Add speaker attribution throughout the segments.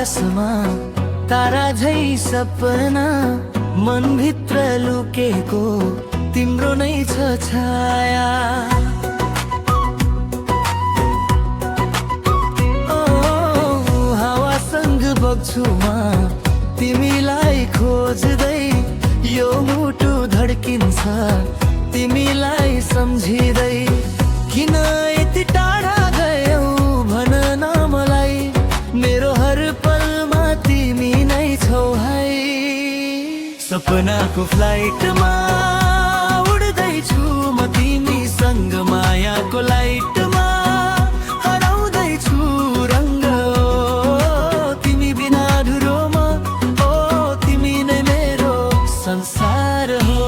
Speaker 1: आकाशमा तारा झै सपना मनभित्र लुकेको तिम्रो नै छ छाया। हावासँग बग्छु म तिमीलाई खोज्दै, यो मुटु धड्किन्छ तिमीलाई सम्झिँदै। किन यति टाढा गयौ भन न मलाई, मेरो हर पलमा तिमी नै छौ है। सपनाको फ्लाइटमा उड्दैछु म तिमीसँग, मायाको लाइटमा हराउँदैछु रङ्ग। तिमी बिना अधुरोमा ओ तिमी नै मेरो संसार हो।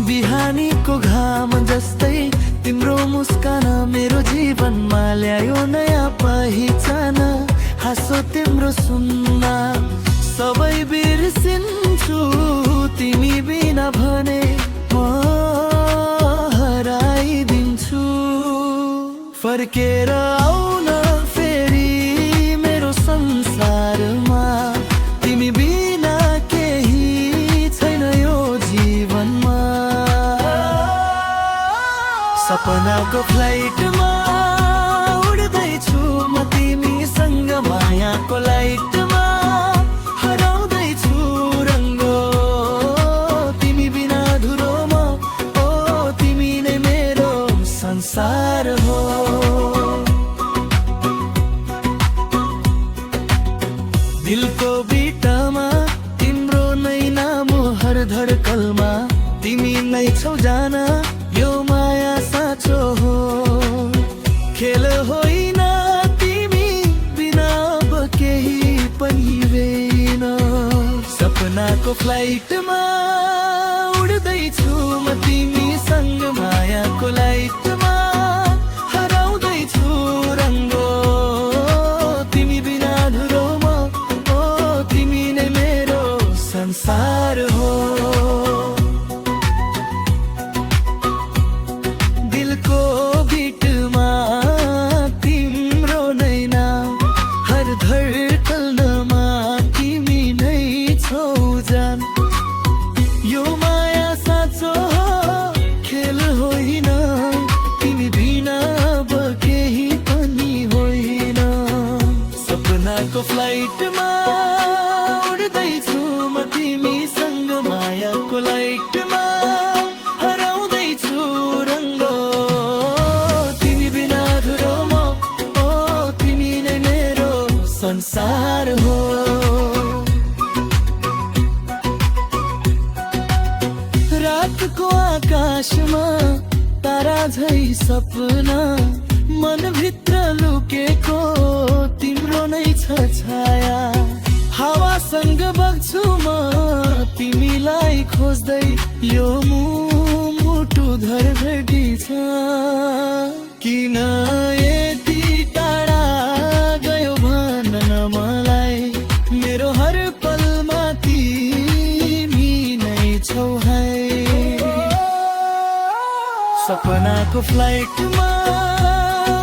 Speaker 1: बिहानीको घाम जस्तै तिम्रो मुस्कान मेरो जीवनमा ल्यायो नयाँ पहिचान। हाँसो तिम्रो सुन्दा सबै बिर्सिन्छु, तिमी बिना भने म हराइदिन्छु। फर्केर आउन फेरि मेरो संसारमा, तिमी बिना केही छैन यो जीवनमा। सपनाको फ्लाइटमा उड्दैछु म तिमीसँग, मायाको लाइटमा हराउँदैछु रङ्ग। तिमी बिना अधुरोमा ओ तिमी नै मेरो संसार हो। दिलको बिटामा तिम्रो नै नाम हर धड्कलमा, तिमी नै छौ जान यो माया साँचो हो। खेल होइन तिमी बिना अब केही पनि होइन। सपनाको फ्लाइटमा उड्दैछु म तिमीसँग, मायाको लाइटमा हराउँदैछु रङ्ग। तिमी बिना अधुरोमा ओ तिमी नै मेरो संसार हो। दिलको बिटमा तिम्रो नै नाम हर धड्कनमा, तिमी नै छौ जान। यो माया साँचो हो खेल होइन, तिमी बिना अब केही पनि होइन। सपनाको फ्लाइटमा उड्दैछु म तिमीसँग, मायाको लाइटमा हराउँदैछु रङ्ग। तिमी बिना अधुरोमा ओ तिमी नै मेरो संसार हो। रातको आकाशमा तारा झै सपना, मनभित्र लुकेको तिम्रो नै छ छाया। हावासँग बग्छु म तिमीलाई खोज्दै, यो मुटु धडधडी छ। किन यति टाढा गयो भन न मलाई, मेरो हर पलमा तिमी नै छौ है। सपनाको फ्लाइटमा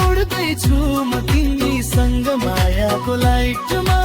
Speaker 1: उड्दैछु म तिमीसँग, मायाको लाइटमा